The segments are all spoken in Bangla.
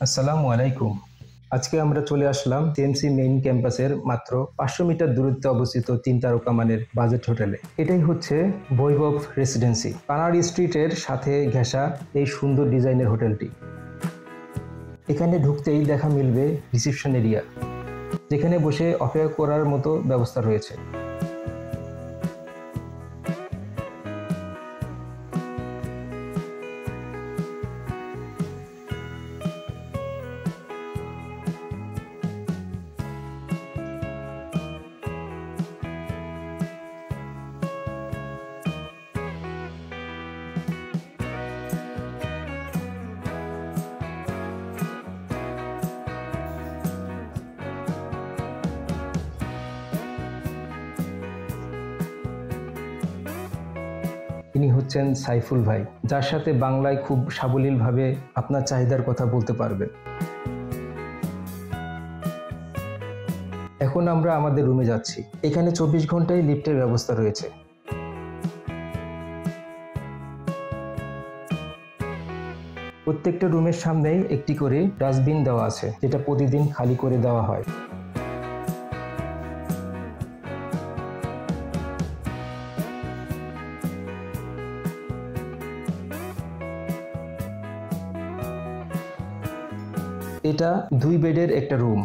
আসসালামু আলাইকুম। আজকে আমরা চলে আসলাম টিএমসি মেইন ক্যাম্পাসের মাত্র 500 মিটার দূরত্বে অবস্থিত 3 তারকা মানের বাজেট হোটেলে। এটাই হচ্ছে বৈভব রেসিডেন্সি। কানাড়ি স্ট্রিটের সাথে ঘেঁষা এই সুন্দর ডিজাইনের হোটেলটি। এখানে ঢুকতেই দেখা মিলবে রিসেপশন এরিয়া, যেখানে বসে অপেক্ষা করার মতো ব্যবস্থা রয়েছে। ইনি হচ্ছেন সাইফুল ভাই, যার সাথে বাংলায় খুব সাবলীলভাবে আপনার চাহিদার কথা বলতে পারবেন। এখন আমরা আমাদের রুমে যাচ্ছি। এখানে 24 ঘন্টায় লিফটের ব্যবস্থা রয়েছে। প্রত্যেকটা রুমের সামনেই একটি করে ডাস্টবিন দেওয়া আছে, যেটা প্রতিদিন খালি করে দেওয়া হয়। এটা 2 বেডের একটা রুম।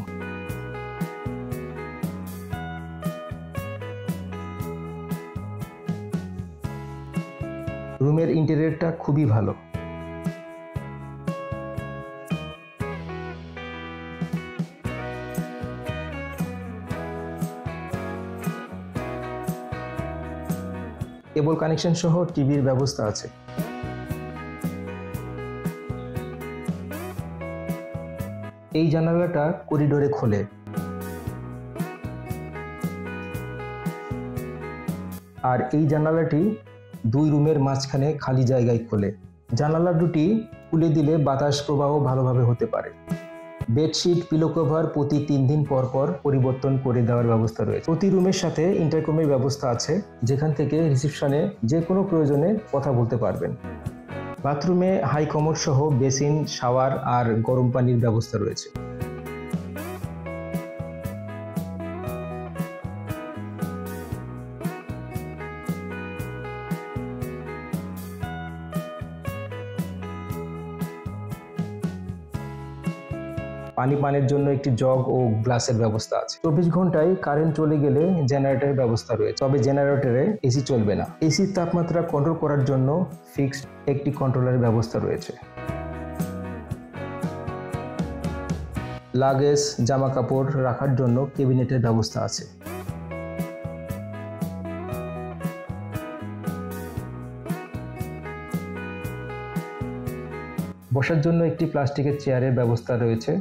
রুমের ইন্টেরিয়রটা খুবই ভালো। কেবল কানেকশন সহ টিভির ব্যবস্থা আছে। এই জানালাটা করিডোরে খোলে। আর এই জানালাটি 2 রুমের মাঝখানে খালি জায়গায় খোলে। জানালা দুটি খুলে দিলে বাতাস প্রবাহ ভালোভাবে হতে পারে। বেডশিট, পিলো কভার প্রতি 3 দিন পর পর পরিবর্তন করে দেওয়ার ব্যবস্থা রয়েছে। প্রতি রুমের সাথে ইন্টারকমের ব্যবস্থা আছে, যেখান থেকে রিসেপশনে যে কোনো প্রয়োজনে কথা বলতে পারবেন। বাথরুমে হাই কমোড সহ বেসিন, শাওয়ার আর গরম পানির ব্যবস্থা রয়েছে। পানি পানের জন্য একটি জগ ও গ্লাসের ব্যবস্থা আছে। 24 ঘন্টায় কারেন্ট চলে গেলে জেনারেটরের ব্যবস্থা রয়েছে, তবে জেনারেটরে এসি চলবে না। এসির তাপমাত্রা কন্ট্রোল করার জন্য ফিক্সড একটি কন্ট্রোলারের ব্যবস্থা রয়েছে। লাগেজ, জামা কাপড় রাখার জন্য ক্যাবিনেটের ব্যবস্থা আছে। বসার জন্য একটি প্লাস্টিকের চেয়ারের ব্যবস্থা রয়েছে।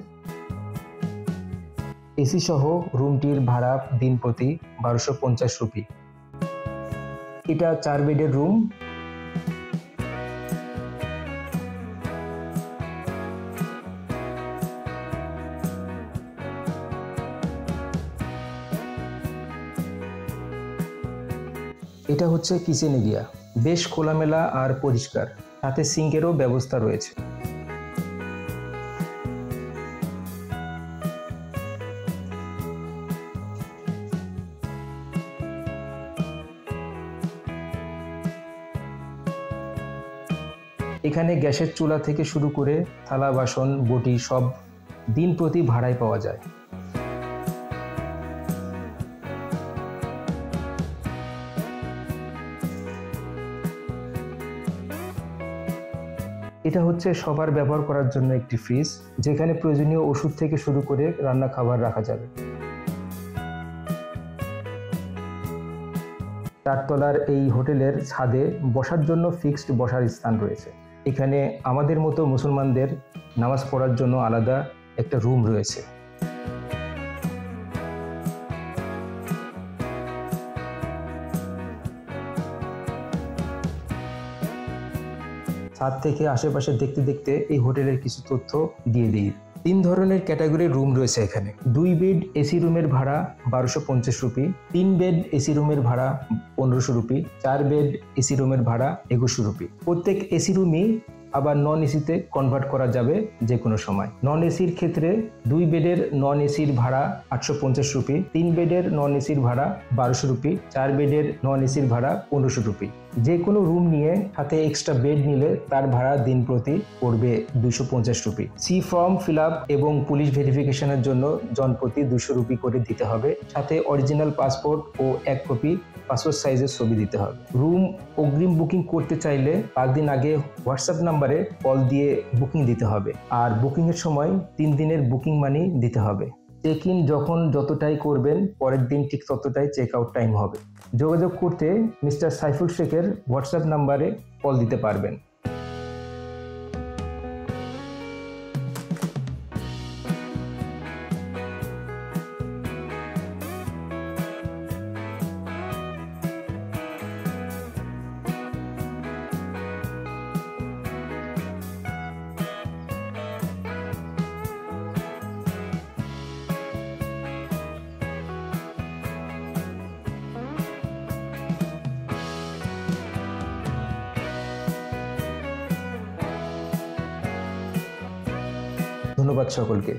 এসি সহ রুমটির ভাড়া দিন প্রতি 1250 রুপি। এটা 4 বেডের রুম। এটা হচ্ছে কিচেন এরিয়া, বেশ খোলামেলা আর পরিষ্কার, সাথে সিঙ্কেরও ব্যবস্থা রয়েছে। এখানে গ্যাসের চুলা থেকে শুরু করে থালা বাসন, বটি সব দিন প্রতি ভাড়ায় পাওয়া যায়। এটা হচ্ছে সবার ব্যবহার করার জন্য একটি ফ্রিজ, যেখানে প্রয়োজনীয় ওষুধ থেকে শুরু করে রান্না খাবার রাখা যাবে। 4 তলার এই হোটেলের ছাদে বসার জন্য ফিক্সড বসার স্থান রয়েছে। এখানে আমাদের মতো মুসলমানদের নামাজ পড়ার জন্য আলাদা একটা রুম রয়েছে। ছাদ থেকে আশেপাশে দেখতে দেখতে এই হোটেলের কিছু তথ্য দিয়ে দিই। 3 ধরনের ক্যাটাগরির রুম রয়েছে এখানে। 2 বেড এসি রুমের ভাড়া 1250 রুপি, 3 বেড এসি রুমের ভাড়া 1500 রুপি, 4 বেড এসি রুমের ভাড়া 2100 রুপি। প্রত্যেক এসি রুমই আবার নন এসিতে কনভার্ট করা যাবে যে কোনো সময়। নন এসির ক্ষেত্রে 2 বেডের নন এসির ভাড়া 850 রুপি, 3 বেডের নন এসির ভাড়া 1200 রুপি, 4 বেডের নন এসির ভাড়া 1500 রুপি। যে কোনো রুম নিয়ে সাথে এক্সট্রা বেড নিলে তার ভাড়া দিন প্রতি পড়বে 250 rupee. C form fill up এবং পুলিশ ভেরিফিকেশনের জন্য জনপ্রতি 200 রুপি করে দিতে হবে। সাথে অরিজিনাল পাসপোর্ট ও 1 কপি পাসপোর্ট সাইজের ছবি দিতে হবে। রুম অগ্রিম বুকিং করতে চাইলে 5 দিন আগে হোয়াটসঅ্যাপ নাম্বারে কল দিয়ে বুকিং দিতে হবে, আর বুকিংয়ের সময় 3 দিনের বুকিং মানি দিতে হবে। চেক ইন যখন যতটাই করবেন পরের দিন ঠিক ততটাই চেক আউট টাইম হবে। যোগাযোগ করতে মিস্টার সাইফুল শেখের হোয়াটসঅ্যাপ নাম্বারে কল দিতে পারবেন। ধন্যবাদ সকলকে।